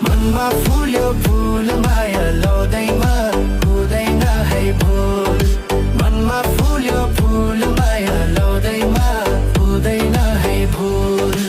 मनमा फुल्यो फूल माया लाउँदैमा हुँदैन है भुल मनमा फुल्यो फूल माया लाउँदैमा हुँदैन है भुल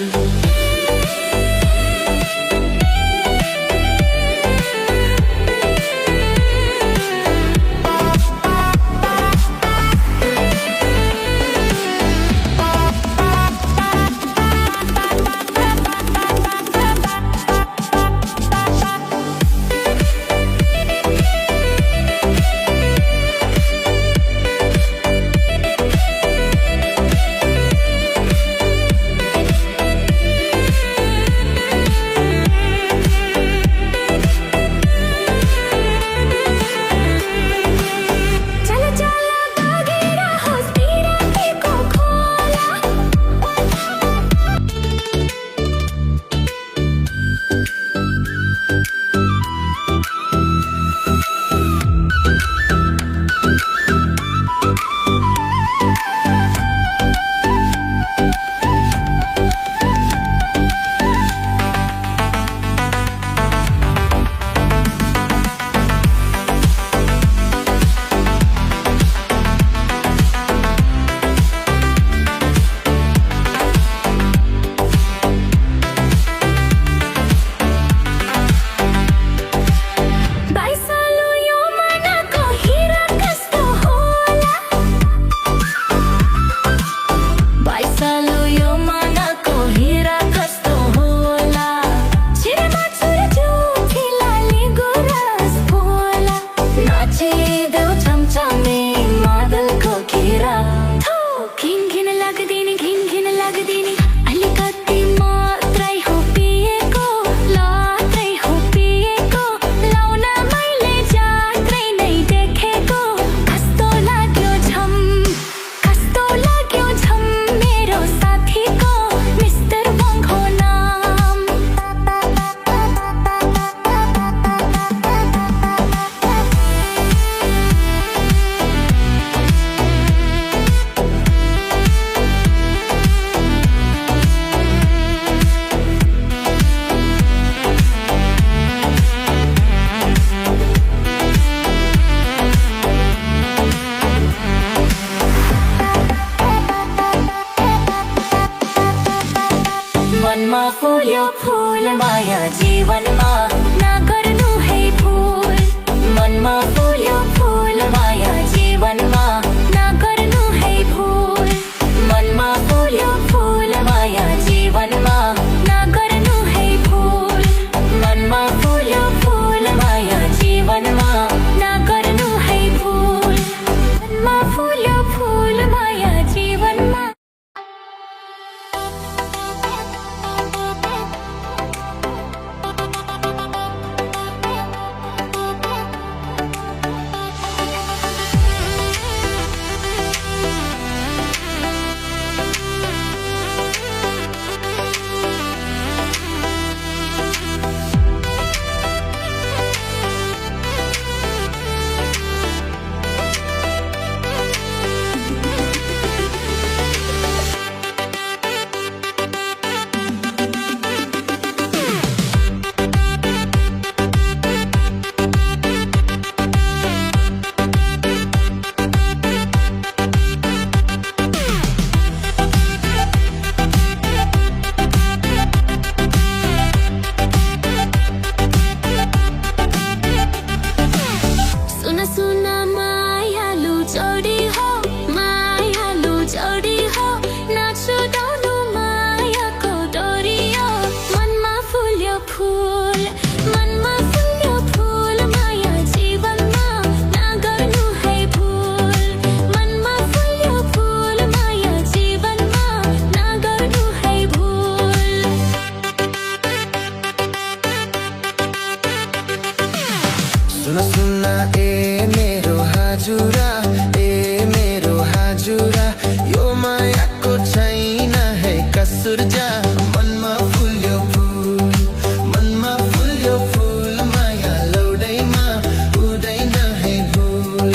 मनमा फुल्यो फूल माया जीवनमा नगर्नु है भुल मनमा फुल्यो फूल माया जीवनमा नगर्नु है भुल मनमा फुल्यो फूल माया जीवनमा नगर्नु है भुल मनमा फुल्यो फूल माया जीवनमा नगर्नु है भुल मनमा फुल्यो फूल माया जीवनमा सुन सुन ए मेरो हजुरा, ए मेरो हजुरा, यो मायाको छैन है कसुर जा। मनमा फुल्यो फुल, मनमा फुल्यो फुल, माया लौदैमा हुँदैन है भुल।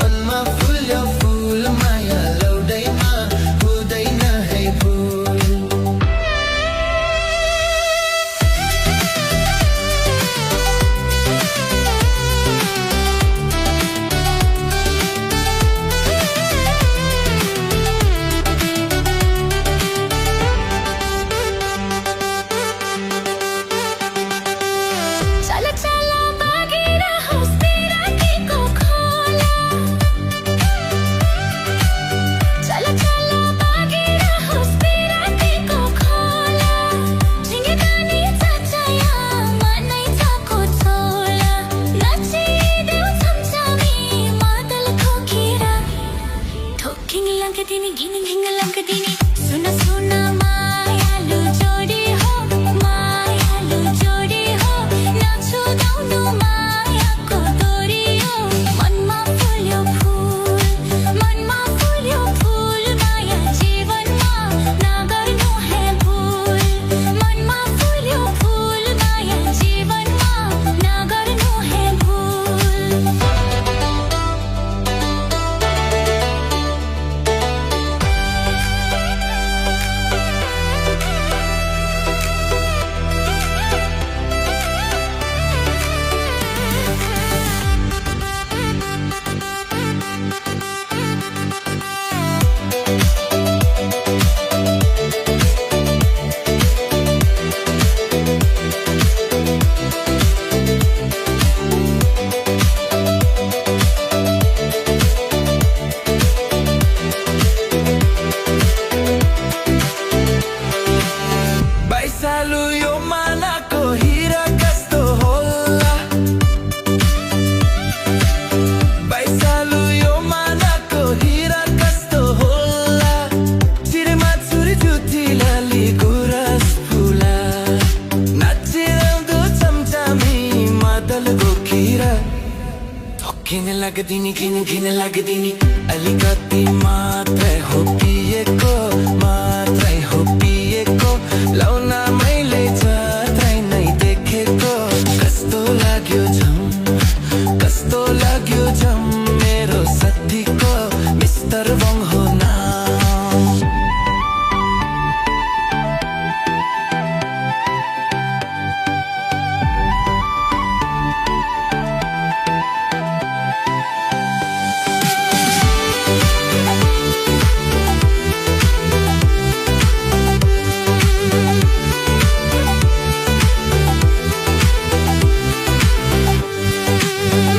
मनमा फुल्यो फुल, माया लौदैमा हुँदैन है भुल। चल चल बागेर हस्ती राखेको खोला, चल चल बागेर हस्ती राखेको खोला। झिङ्गे चचाया मनै छको छोला, नचिदेऊ छमछमी मादल ठोकेर। ठोकिङ लङ्कदिनी घिङ घिङ लङ्कदिनी, सुन सुन मायालु जोडी हो, मायालु जोडी हो, नछुदाउनु मायाको डोरी हो। मनमा फुल्यो फुल, मनमा फुल्यो फुल, माया जीवनमा नगर्नु है भुल। मनमा फुल्यो फुल, माया जीवनमा नगर्नु है भुल। बैसालु यो मानाको हिरा कस्तो होला, बैसालु यो मानाको हिरा कस्तो होला। चिरमा छुरी जुठी लाली गुराँस फुला, नाचिरहँदो चम्चामी मादल गोखिरा। ठोकिन लाग्दिनी घिन घिन लाग्दिनी, अलिकति मात्रै हो पिएको, मात्रै हो पिएको। लाउन मैले जत्रै नै देखेको, कस्तो लाग्यो झम, कस्तो लाग्यो झम। मेरो साथीको मिस्टर बङ हो नाम।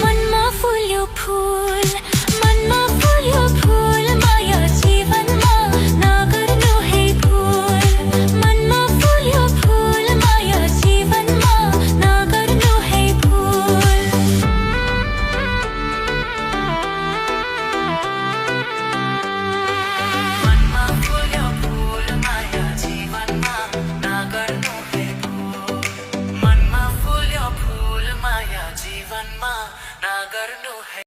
मनमा फुल्यो फुल, मनमा फुल्यो फुल, माया जीवनमा नगर्नु है भुल। मनमा फुल्यो फुल, माया जीवनमा नगर्नु है भुल। मनमा फुल्यो फुल, माया जीवनमा नगर्नु है भुल। मनमा फुल्यो फुल, माया जीवनमा नगर्नु है।